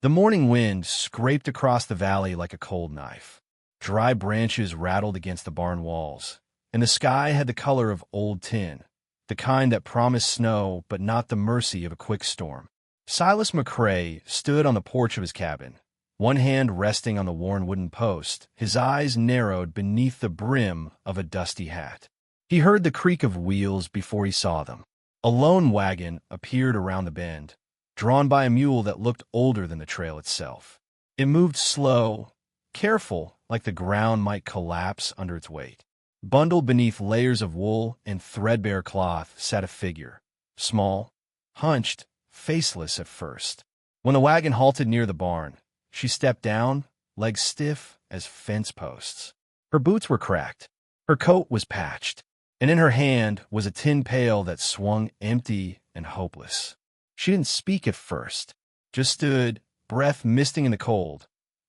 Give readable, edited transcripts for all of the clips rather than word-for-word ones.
The morning wind scraped across the valley like a cold knife. Dry branches rattled against the barn walls, and the sky had the color of old tin, the kind that promised snow but not the mercy of a quick storm. Silas McCrae stood on the porch of his cabin, one hand resting on the worn wooden post, his eyes narrowed beneath the brim of a dusty hat. He heard the creak of wheels before he saw them. A lone wagon appeared around the bend, drawn by a mule that looked older than the trail itself. It moved slow, careful, like the ground might collapse under its weight. Bundled beneath layers of wool and threadbare cloth sat a figure, small, hunched, faceless at first. When the wagon halted near the barn, she stepped down, legs stiff as fence posts. Her boots were cracked, her coat was patched, and in her hand was a tin pail that swung empty and hopeless. She didn't speak at first, just stood, breath misting in the cold,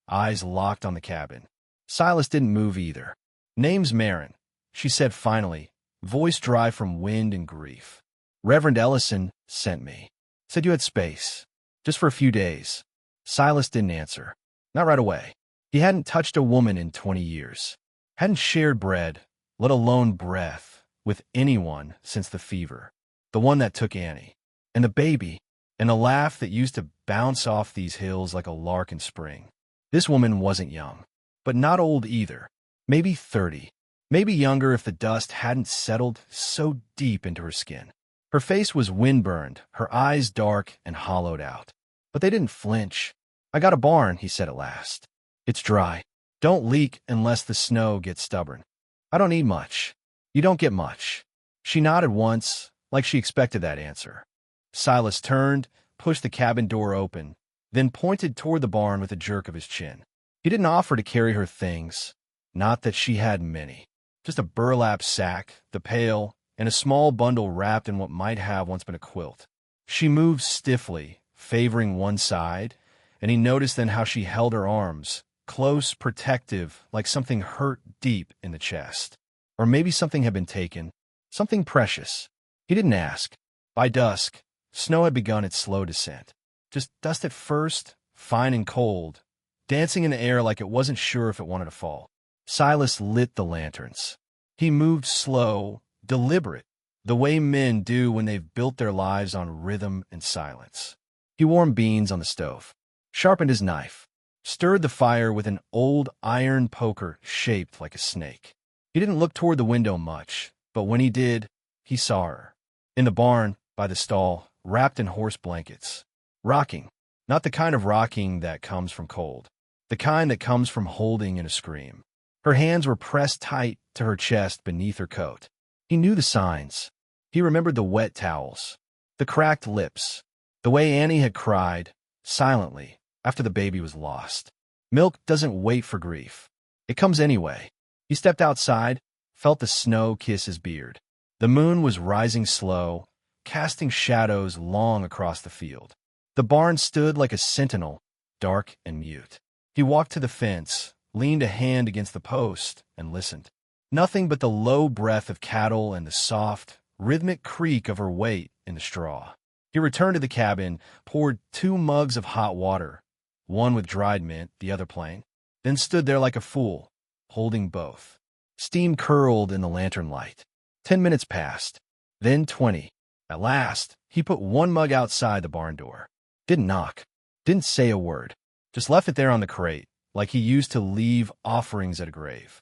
eyes locked on the cabin. Silas didn't move either. "Name's Marin," she said finally, voice dry from wind and grief. "Reverend Ellison sent me. Said you had space. Just for a few days." Silas didn't answer. Not right away. He hadn't touched a woman in 20 years. Hadn't shared bread, let alone breath, with anyone since the fever. The one that took Annie. And the baby. And a laugh that used to bounce off these hills like a lark in spring. This woman wasn't young. But not old either. Maybe 30. Maybe younger if the dust hadn't settled so deep into her skin. Her face was wind-burned, her eyes dark and hollowed out. But they didn't flinch. "I got a barn," he said at last. "It's dry. Don't leak unless the snow gets stubborn. I don't need much. You don't get much." She nodded once, like she expected that answer. Silas turned, pushed the cabin door open, then pointed toward the barn with a jerk of his chin. He didn't offer to carry her things. Not that she had many. Just a burlap sack, the pail, and a small bundle wrapped in what might have once been a quilt. She moved stiffly, favoring one side, and he noticed then how she held her arms, close, protective, like something hurt deep in the chest. Or maybe something had been taken, something precious. He didn't ask. By dusk, snow had begun its slow descent. Just dust at first, fine and cold, dancing in the air like it wasn't sure if it wanted to fall. Silas lit the lanterns. He moved slow, deliberate, the way men do when they've built their lives on rhythm and silence. He warmed beans on the stove, sharpened his knife, stirred the fire with an old iron poker shaped like a snake. He didn't look toward the window much, but when he did, he saw her. In the barn, by the stall, wrapped in horse blankets. Rocking. Not the kind of rocking that comes from cold. The kind that comes from holding in a scream. Her hands were pressed tight to her chest beneath her coat. He knew the signs. He remembered the wet towels, the cracked lips, the way Annie had cried, silently, after the baby was lost. Milk doesn't wait for grief. It comes anyway. He stepped outside, felt the snow kiss his beard. The moon was rising slow, casting shadows long across the field. The barn stood like a sentinel, dark and mute. He walked to the fence, leaned a hand against the post, and listened. Nothing but the low breath of cattle and the soft, rhythmic creak of her weight in the straw. He returned to the cabin, poured 2 mugs of hot water, one with dried mint, the other plain, then stood there like a fool, holding both. Steam curled in the lantern light. 10 minutes passed, then 20. At last, he put 1 mug outside the barn door. Didn't knock, didn't say a word, just left it there on the crate, like he used to leave offerings at a grave.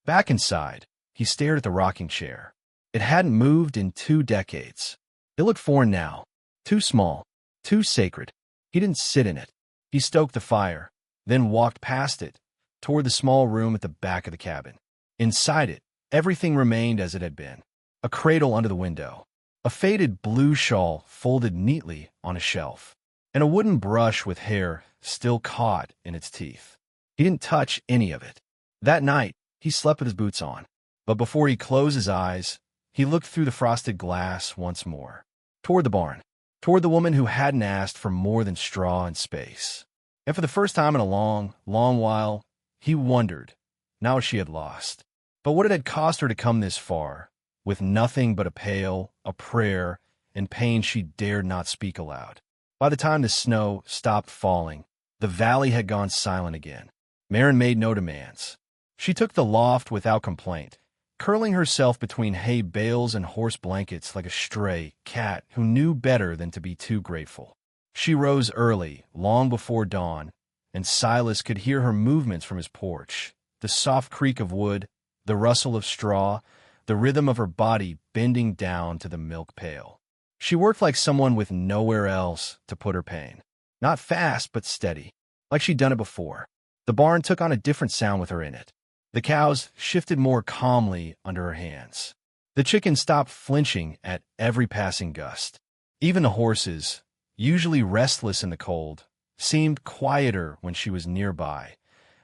Back inside, he stared at the rocking chair. It hadn't moved in 2 decades. It looked foreign now, too small, too sacred. He didn't sit in it. He stoked the fire, then walked past it, toward the small room at the back of the cabin. Inside it, everything remained as it had been. A cradle under the window, a faded blue shawl folded neatly on a shelf, and a wooden brush with hair still caught in its teeth. He didn't touch any of it. That night, he slept with his boots on. But before he closed his eyes, he looked through the frosted glass once more, toward the barn, toward the woman who hadn't asked for more than straw and space. And for the first time in a long, long while, he wondered, now she had lost. But what it had cost her to come this far, with nothing but a pail, a prayer, and pain she dared not speak aloud. By the time the snow stopped falling, The valley had gone silent again. Maren made no demands. She took the loft without complaint, curling herself between hay bales and horse blankets like a stray cat who knew better than to be too grateful. She rose early, long before dawn, and Silas could hear her movements from his porch, the soft creak of wood, the rustle of straw, the rhythm of her body bending down to the milk pail. She worked like someone with nowhere else to put her pain. Not fast, but steady, like she'd done it before. The barn took on a different sound with her in it. The cows shifted more calmly under her hands. The chickens stopped flinching at every passing gust. Even the horses, usually restless in the cold, seemed quieter when she was nearby,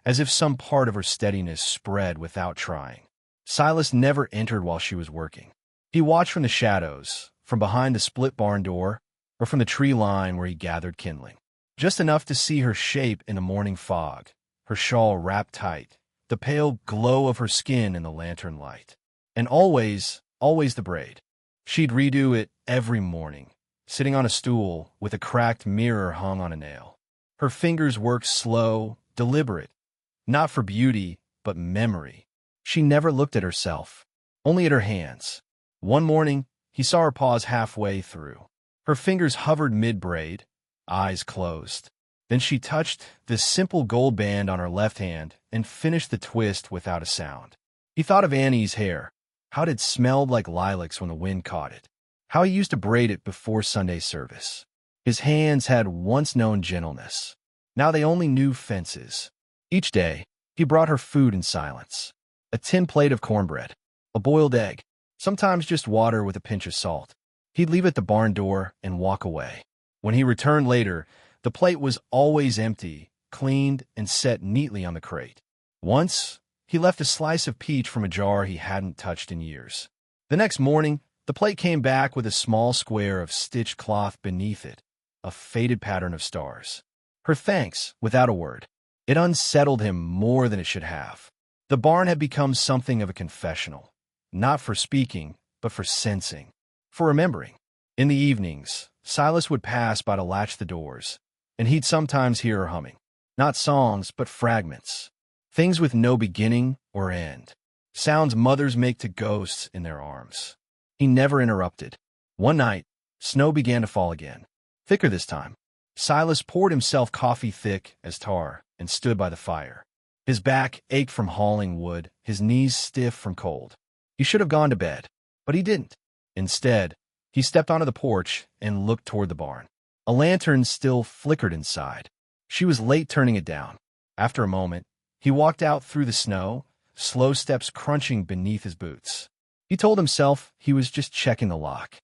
as if some part of her steadiness spread without trying. Silas never entered while she was working. He watched from the shadows, from behind the split barn door, or from the tree line where he gathered kindling. Just enough to see her shape in the morning fog, her shawl wrapped tight, the pale glow of her skin in the lantern light. And always the braid. She'd redo it every morning, sitting on a stool with a cracked mirror hung on a nail. Her fingers worked slow, deliberate, not for beauty, but memory. She never looked at herself, only at her hands. One morning, he saw her pause halfway through. Her fingers hovered mid-braid, eyes closed. Then she touched the simple gold band on her left hand and finished the twist without a sound. He thought of Annie's hair, how it had smelled like lilacs when the wind caught it, how he used to braid it before Sunday service. His hands had once known gentleness. Now they only knew fences. Each day, he brought her food in silence. A tin plate of cornbread, a boiled egg, sometimes just water with a pinch of salt. He'd leave at the barn door and walk away. When he returned later, the plate was always empty, cleaned, and set neatly on the crate. Once, he left a slice of peach from a jar he hadn't touched in years. The next morning, the plate came back with a small square of stitched cloth beneath it, a faded pattern of stars. Her thanks, without a word. It unsettled him more than it should have. The barn had become something of a confessional, not for speaking, but for sensing, for remembering. In the evenings, Silas would pass by to latch the doors, and he'd sometimes hear her humming. Not songs, but fragments. Things with no beginning or end. Sounds mothers make to ghosts in their arms. He never interrupted. One night, snow began to fall again. Thicker this time. Silas poured himself coffee thick as tar and stood by the fire. His back ached from hauling wood, his knees stiff from cold. He should have gone to bed, but he didn't. Instead, he stepped onto the porch and looked toward the barn. A lantern still flickered inside. She was late turning it down. After a moment, he walked out through the snow, slow steps crunching beneath his boots. He told himself he was just checking the lock.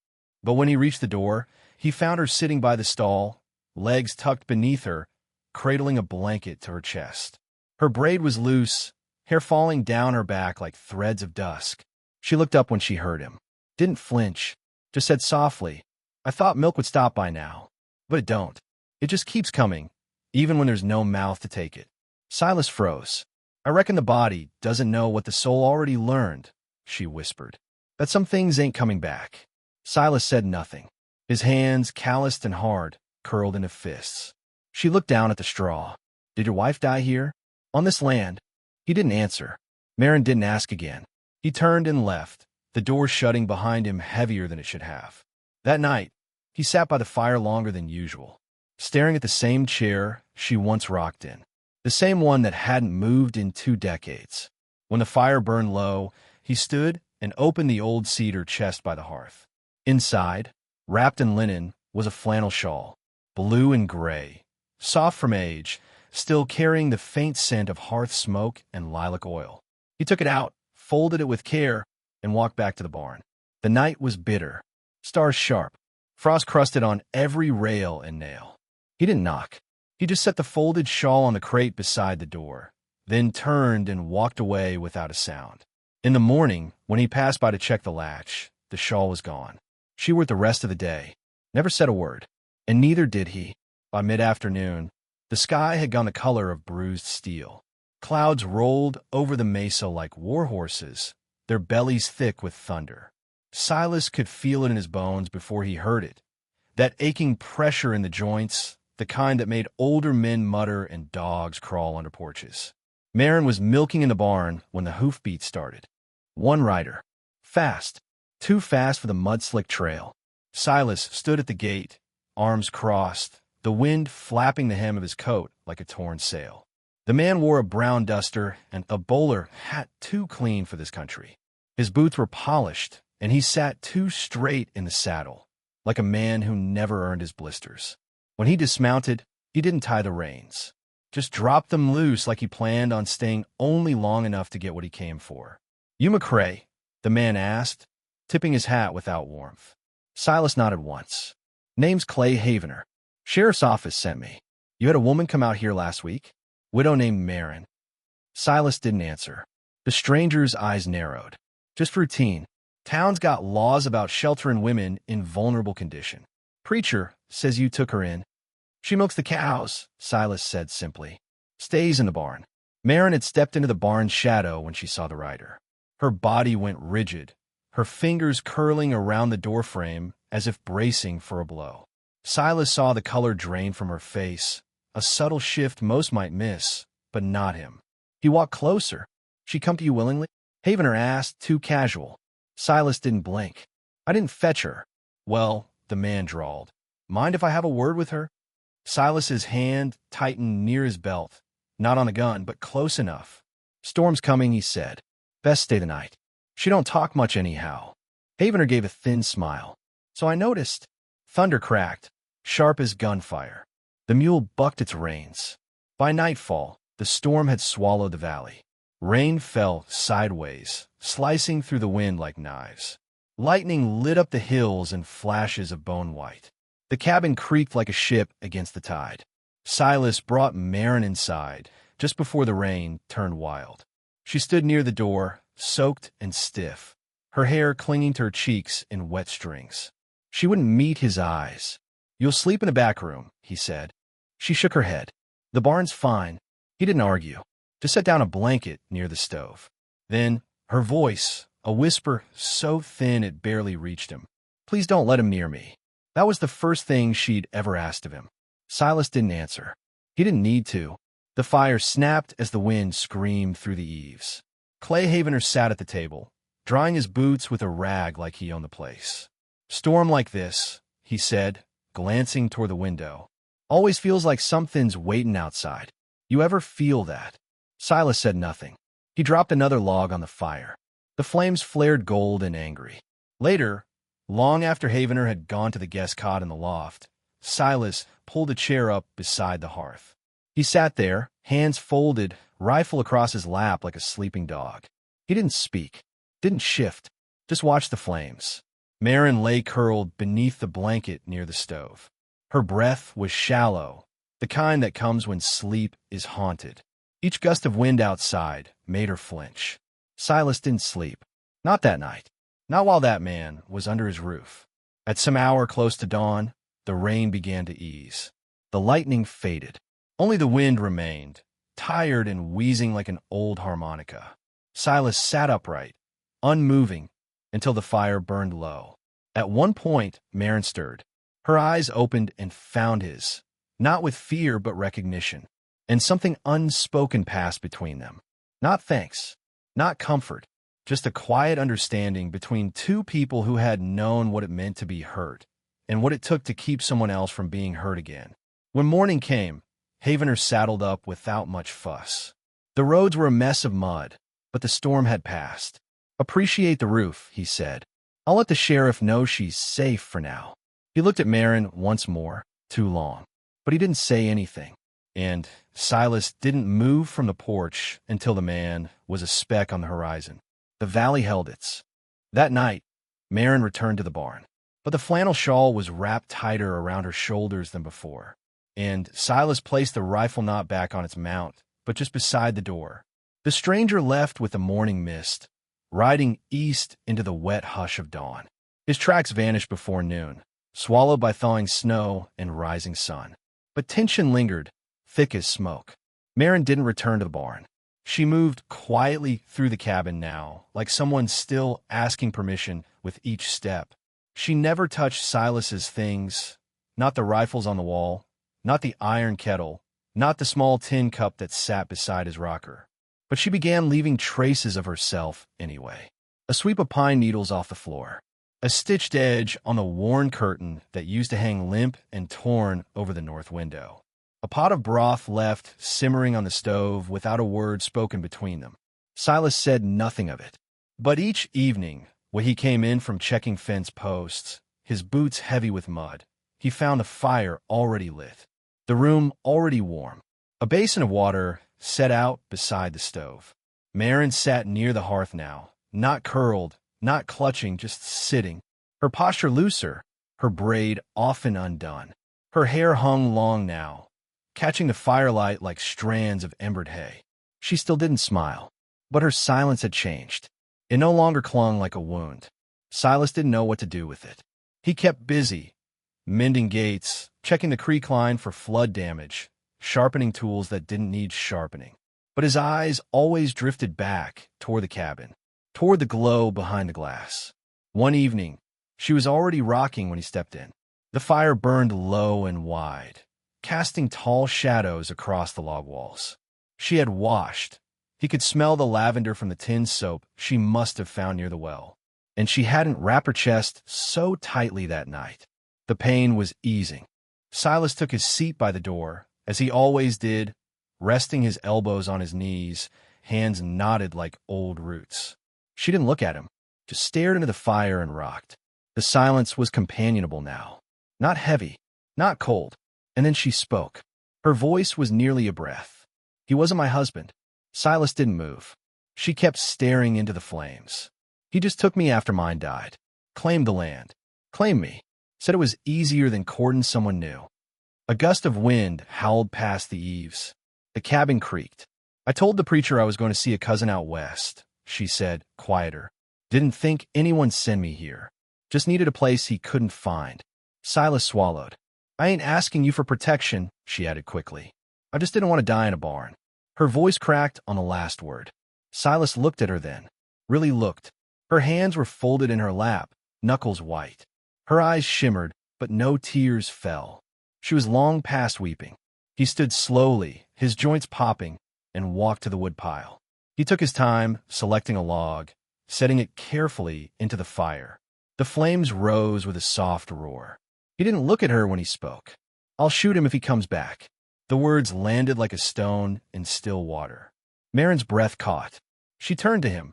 But when he reached the door, he found her sitting by the stall, legs tucked beneath her, cradling a blanket to her chest. Her braid was loose, hair falling down her back like threads of dusk. She looked up when she heard him. Didn't flinch, just said softly, "I thought milk would stop by now. But it don't. It just keeps coming, even when there's no mouth to take it." Silas froze. "I reckon the body doesn't know what the soul already learned," she whispered. "That some things ain't coming back." Silas said nothing. His hands, calloused and hard, curled into fists. She looked down at the straw. "Did your wife die here? On this land?" He didn't answer. Maren didn't ask again. He turned and left, the door shutting behind him heavier than it should have. That night, he sat by the fire longer than usual, staring at the same chair she once rocked in, the same one that hadn't moved in 2 decades. When the fire burned low, he stood and opened the old cedar chest by the hearth. Inside, wrapped in linen, was a flannel shawl, blue and gray, soft from age, still carrying the faint scent of hearth smoke and lilac oil. He took it out, folded it with care, and walked back to the barn. The night was bitter, stars sharp, frost crusted on every rail and nail. He didn't knock. He just set the folded shawl on the crate beside the door, then turned and walked away without a sound. In the morning, when he passed by to check the latch, the shawl was gone. She worked the rest of the day, never said a word, and neither did he. By mid-afternoon, the sky had gone the color of bruised steel. Clouds rolled over the mesa like war horses, their bellies thick with thunder. Silas could feel it in his bones before he heard it, that aching pressure in the joints, the kind that made older men mutter and dogs crawl under porches. Marin was milking in the barn when the hoofbeats started. One rider. Fast. Too fast for the mud-slick trail. Silas stood at the gate, arms crossed, the wind flapping the hem of his coat like a torn sail. The man wore a brown duster and a bowler hat too clean for this country. His boots were polished, and he sat too straight in the saddle, like a man who never earned his blisters. When he dismounted, he didn't tie the reins, just dropped them loose like he planned on staying only long enough to get what he came for. "You McCrae?" the man asked, tipping his hat without warmth. Silas nodded once. "Name's Clay Havener. Sheriff's office sent me. You had a woman come out here last week? Widow named Marin." Silas didn't answer. The stranger's eyes narrowed. "Just routine. Town's got laws about sheltering women in vulnerable condition. Preacher says you took her in." "She milks the cows," Silas said simply. "Stays in the barn." Marin had stepped into the barn's shadow when she saw the rider. Her body went rigid, her fingers curling around the doorframe as if bracing for a blow. Silas saw the color drain from her face, a subtle shift most might miss, but not him. He walked closer. "She come to you willingly?" Havener asked, too casual. Silas didn't blink. "I didn't fetch her." "Well," the man drawled. "Mind if I have a word with her?" Silas's hand tightened near his belt, not on the gun, but close enough. "Storm's coming," he said. "Best stay the night. She don't talk much anyhow." Havener gave a thin smile. "So I noticed." Thunder cracked, sharp as gunfire. The mule bucked its reins. By nightfall, the storm had swallowed the valley. Rain fell sideways, slicing through the wind like knives. Lightning lit up the hills in flashes of bone white. The cabin creaked like a ship against the tide. Silas brought Marin inside, just before the rain turned wild. She stood near the door, soaked and stiff, her hair clinging to her cheeks in wet strings. She wouldn't meet his eyes. "You'll sleep in the back room," he said. She shook her head. "The barn's fine." He didn't argue. Just set down a blanket near the stove. Then, her voice, a whisper so thin it barely reached him. "Please don't let him near me." That was the first thing she'd ever asked of him. Silas didn't answer. He didn't need to. The fire snapped as the wind screamed through the eaves. Clay Havener sat at the table, drying his boots with a rag like he owned the place. "Storm like this," he said, glancing toward the window, "always feels like something's waiting outside. You ever feel that?" Silas said nothing. He dropped another log on the fire. The flames flared gold and angry. Later, long after Havener had gone to the guest cot in the loft, Silas pulled a chair up beside the hearth. He sat there, hands folded, rifle across his lap like a sleeping dog. He didn't speak, didn't shift, just watched the flames. Marin lay curled beneath the blanket near the stove. Her breath was shallow, the kind that comes when sleep is haunted. Each gust of wind outside made her flinch. Silas didn't sleep. Not that night. Not while that man was under his roof. At some hour close to dawn, the rain began to ease. The lightning faded. Only the wind remained, tired and wheezing like an old harmonica. Silas sat upright, unmoving, until the fire burned low. At one point, Marin stirred. Her eyes opened and found his, not with fear but recognition. And something unspoken passed between them. Not thanks, not comfort, just a quiet understanding between two people who had known what it meant to be hurt and what it took to keep someone else from being hurt again. When morning came, Havener saddled up without much fuss. The roads were a mess of mud, but the storm had passed. "Appreciate the roof," he said. "I'll let the sheriff know she's safe for now." He looked at Marin once more, too long, but he didn't say anything. And Silas didn't move from the porch until the man was a speck on the horizon. The valley held its. That night, Marin returned to the barn, but the flannel shawl was wrapped tighter around her shoulders than before, and Silas placed the rifle knot back on its mount, but just beside the door. The stranger left with the morning mist, riding east into the wet hush of dawn. His tracks vanished before noon, swallowed by thawing snow and rising sun. But tension lingered, thick as smoke. Marin didn't return to the barn. She moved quietly through the cabin now, like someone still asking permission with each step. She never touched Silas's things, not the rifles on the wall, not the iron kettle, not the small tin cup that sat beside his rocker. But she began leaving traces of herself anyway. A sweep of pine needles off the floor. A stitched edge on the worn curtain that used to hang limp and torn over the north window. A pot of broth left simmering on the stove without a word spoken between them. Silas said nothing of it. But each evening, when he came in from checking fence posts, his boots heavy with mud, he found the fire already lit, the room already warm. A basin of water set out beside the stove. Maren sat near the hearth now, not curled, not clutching, just sitting. Her posture looser, her braid often undone. Her hair hung long now, catching the firelight like strands of embered hay. She still didn't smile, but her silence had changed. It no longer clung like a wound. Silas didn't know what to do with it. He kept busy, mending gates, checking the creek line for flood damage, sharpening tools that didn't need sharpening. But his eyes always drifted back toward the cabin, toward the glow behind the glass. One evening, she was already rocking when he stepped in. The fire burned low and wide, casting tall shadows across the log walls. She had washed. He could smell the lavender from the tin soap she must have found near the well. And she hadn't wrapped her chest so tightly that night. The pain was easing. Silas took his seat by the door, as he always did, resting his elbows on his knees, hands knotted like old roots. She didn't look at him, just stared into the fire and rocked. The silence was companionable now, not heavy, not cold. And then she spoke. Her voice was nearly a breath. "He wasn't my husband." Silas didn't move. She kept staring into the flames. "He just took me after mine died. Claimed the land. Claimed me. Said it was easier than courting someone new." A gust of wind howled past the eaves. The cabin creaked. "I told the preacher I was going to see a cousin out west," she said, quieter. "Didn't think anyone send me here. Just needed a place he couldn't find." Silas swallowed. "I ain't asking you for protection," she added quickly. "I just didn't want to die in a barn." Her voice cracked on the last word. Silas looked at her then. Really looked. Her hands were folded in her lap, knuckles white. Her eyes shimmered, but no tears fell. She was long past weeping. He stood slowly, his joints popping, and walked to the woodpile. He took his time, selecting a log, setting it carefully into the fire. The flames rose with a soft roar. He didn't look at her when he spoke. "I'll shoot him if he comes back." The words landed like a stone in still water. Maren's breath caught. She turned to him,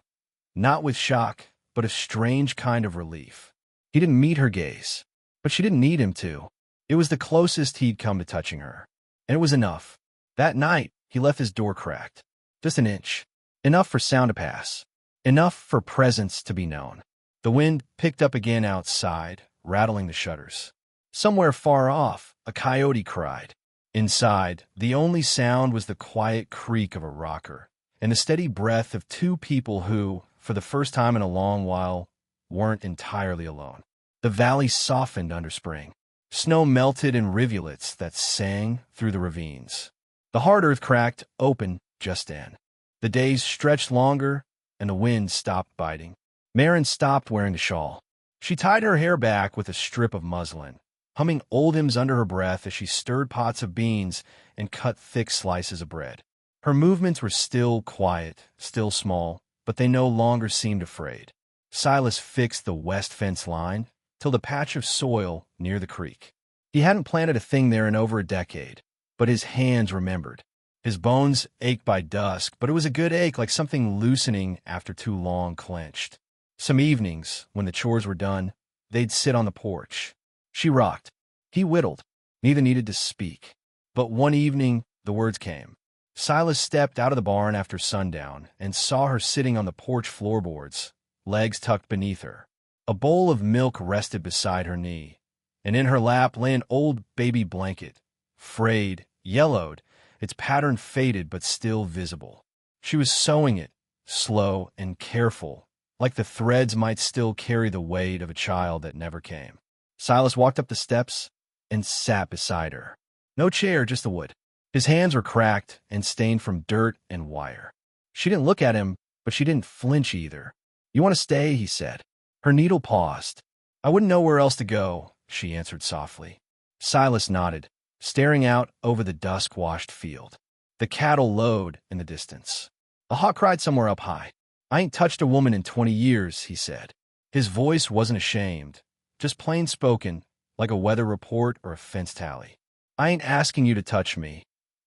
not with shock, but a strange kind of relief. He didn't meet her gaze, but she didn't need him to. It was the closest he'd come to touching her, and it was enough. That night, he left his door cracked, just an inch. Enough for sound to pass. Enough for presence to be known. The wind picked up again outside, rattling the shutters. Somewhere far off, a coyote cried. Inside, the only sound was the quiet creak of a rocker and the steady breath of two people who, for the first time in a long while, weren't entirely alone. The valley softened under spring. Snow melted in rivulets that sang through the ravines. The hard earth cracked open just then. The days stretched longer, and the wind stopped biting. Maren stopped wearing the shawl. She tied her hair back with a strip of muslin, humming old hymns under her breath as she stirred pots of beans and cut thick slices of bread. Her movements were still quiet, still small, but they no longer seemed afraid. Silas fixed the west fence line till the patch of soil near the creek. He hadn't planted a thing there in over a decade, but his hands remembered. His bones ached by dusk, but it was a good ache, like something loosening after too long clenched. Some evenings, when the chores were done, they'd sit on the porch. She rocked. He whittled. Neither needed to speak. But one evening, the words came. Silas stepped out of the barn after sundown and saw her sitting on the porch floorboards, legs tucked beneath her. A bowl of milk rested beside her knee, and in her lap lay an old baby blanket, frayed, yellowed, its pattern faded but still visible. She was sewing it, slow and careful, like the threads might still carry the weight of a child that never came. Silas walked up the steps and sat beside her. No chair, just the wood. His hands were cracked and stained from dirt and wire. She didn't look at him, but she didn't flinch either. "You want to stay?" he said. Her needle paused. "I wouldn't know where else to go," she answered softly. Silas nodded. staring out over the dusk-washed field. The cattle lowed in the distance. A hawk cried somewhere up high. "I ain't touched a woman in 20 years," he said. His voice wasn't ashamed, just plain spoken, like a weather report or a fence tally. "I ain't asking you to touch me,"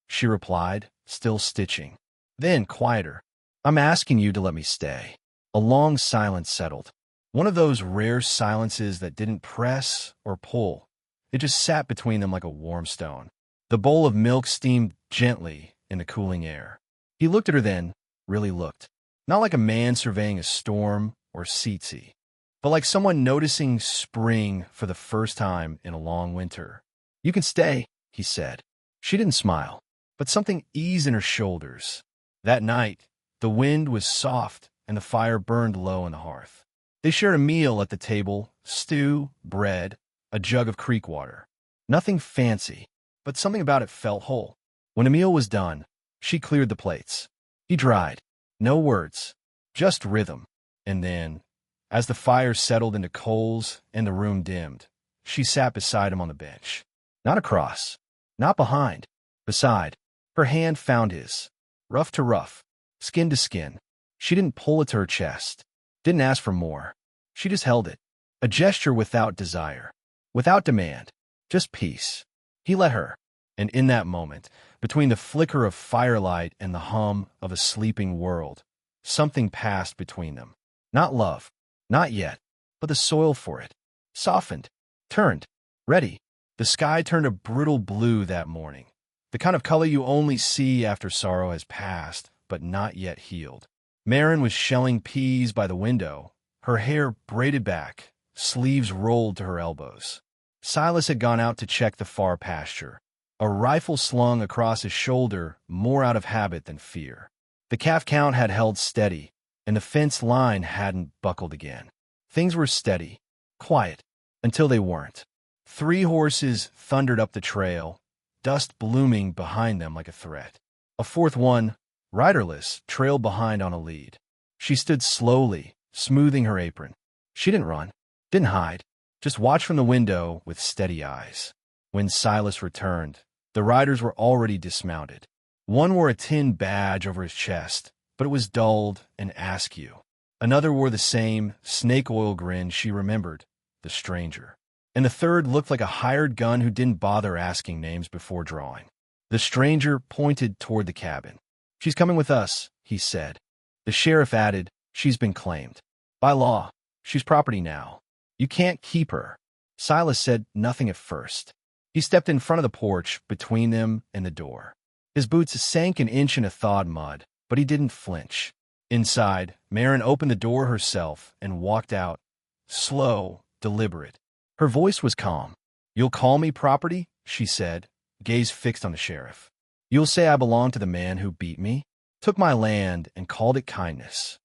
she replied, still stitching. Then, quieter, "I'm asking you to let me stay." A long silence settled. One of those rare silences that didn't press or pull. It just sat between them like a warm stone. The bowl of milk steamed gently in the cooling air. He looked at her then, really looked. Not like a man surveying a storm or sea, but like someone noticing spring for the first time in a long winter. "You can stay," he said. She didn't smile, but something eased in her shoulders. That night, the wind was soft and the fire burned low on the hearth. They shared a meal at the table, stew, bread, a jug of creek water. Nothing fancy, but something about it felt whole. When the meal was done, she cleared the plates. He dried. No words, just rhythm. And then, as the fire settled into coals and the room dimmed, she sat beside him on the bench. Not across, not behind, beside. Her hand found his, rough to rough, skin to skin. She didn't pull it to her chest, didn't ask for more. She just held it, a gesture without desire, without demand, just peace. He let her, and in that moment, between the flicker of firelight and the hum of a sleeping world, something passed between them. Not love, not yet, but the soil for it. Softened, turned, ready. The sky turned a brittle blue that morning, the kind of color you only see after sorrow has passed, but not yet healed. Maren was shelling peas by the window, her hair braided back, sleeves rolled to her elbows. Silas had gone out to check the far pasture, a rifle slung across his shoulder more out of habit than fear. The calf count had held steady, and the fence line hadn't buckled again. Things were steady, quiet, until they weren't. 3 horses thundered up the trail, dust blooming behind them like a threat. A 4th one, riderless, trailed behind on a lead. She stood slowly, smoothing her apron. She didn't run, didn't hide, just watched from the window with steady eyes. When Silas returned, the riders were already dismounted. One wore a tin badge over his chest, but it was dulled and askew. Another wore the same snake oil grin she remembered, the stranger. And the third looked like a hired gun who didn't bother asking names before drawing. The stranger pointed toward the cabin. "She's coming with us," he said. The sheriff added, "She's been claimed. By law, she's property now. You can't keep her." Silas said nothing at first. He stepped in front of the porch between them and the door. His boots sank an inch in a thawed mud, but he didn't flinch. Inside, Maren opened the door herself and walked out, slow, deliberate. Her voice was calm. "You'll call me property?" she said, gaze fixed on the sheriff. "You'll say I belong to the man who beat me, took my land, and called it kindness."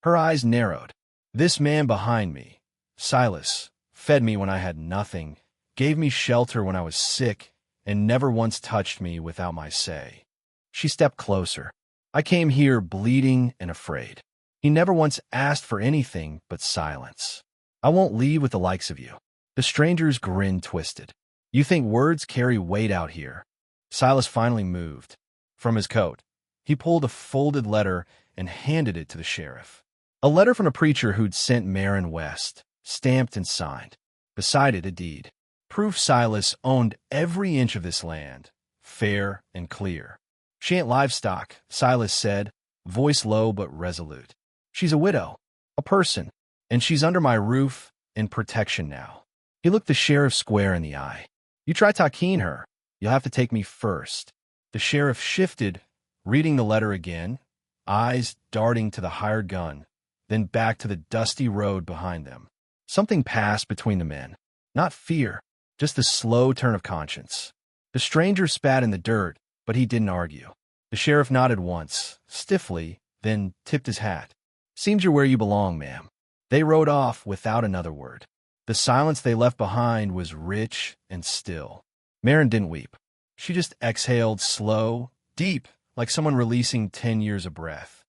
Her eyes narrowed. "This man behind me, Silas, fed me when I had nothing, gave me shelter when I was sick, and never once touched me without my say." She stepped closer. "I came here bleeding and afraid. He never once asked for anything but silence. I won't leave with the likes of you." The stranger's grin twisted. "You think words carry weight out here?" Silas finally moved. From his coat, he pulled a folded letter and handed it to the sheriff. A letter from a preacher who'd sent Maren west, stamped and signed. Beside it, a deed. Proof Silas owned every inch of this land, fair and clear. "She ain't livestock," Silas said, voice low but resolute. "She's a widow, a person, and she's under my roof in protection now." He looked the sheriff square in the eye. "You try talking her, you'll have to take me first." The sheriff shifted, reading the letter again, eyes darting to the hired gun, then back to the dusty road behind them. Something passed between the men. Not fear, just the slow turn of conscience. The stranger spat in the dirt, but he didn't argue. The sheriff nodded once, stiffly, then tipped his hat. "Seems you're where you belong, ma'am." They rode off without another word. The silence they left behind was rich and still. Maren didn't weep. She just exhaled slow, deep, like someone releasing 10 years of breath.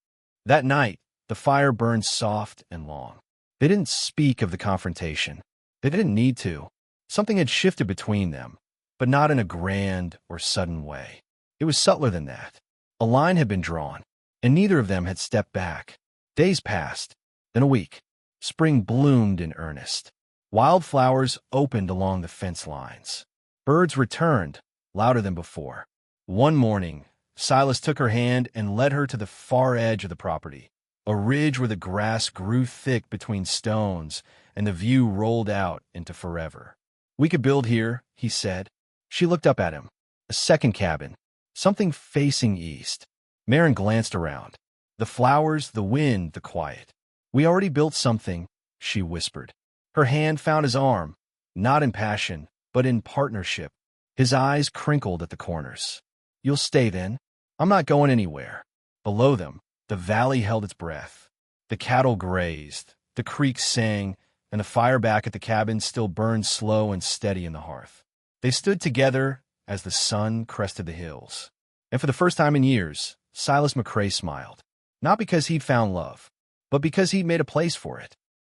That night, the fire burned soft and long. They didn't speak of the confrontation. They didn't need to. Something had shifted between them. but not in a grand or sudden way. It was subtler than that. A line had been drawn, and neither of them had stepped back. Days passed, then a week. Spring bloomed in earnest. Wildflowers opened along the fence lines. Birds returned, louder than before. One morning, Silas took her hand and led her to the far edge of the property, a ridge where the grass grew thick between stones and the view rolled out into forever. "We could build here," he said. She looked up at him. A second cabin, something facing east. Maren glanced around. The flowers, the wind, the quiet. "We already built something," she whispered. Her hand found his arm, not in passion, but in partnership. His eyes crinkled at the corners. "You'll stay then?" "I'm not going anywhere." Below them, the valley held its breath. The cattle grazed, the creek sang, and the fire back at the cabin still burned slow and steady in the hearth. They stood together as the sun crested the hills. And for the first time in years, Silas McCrae smiled. Not because he'd found love, but because he'd made a place for it.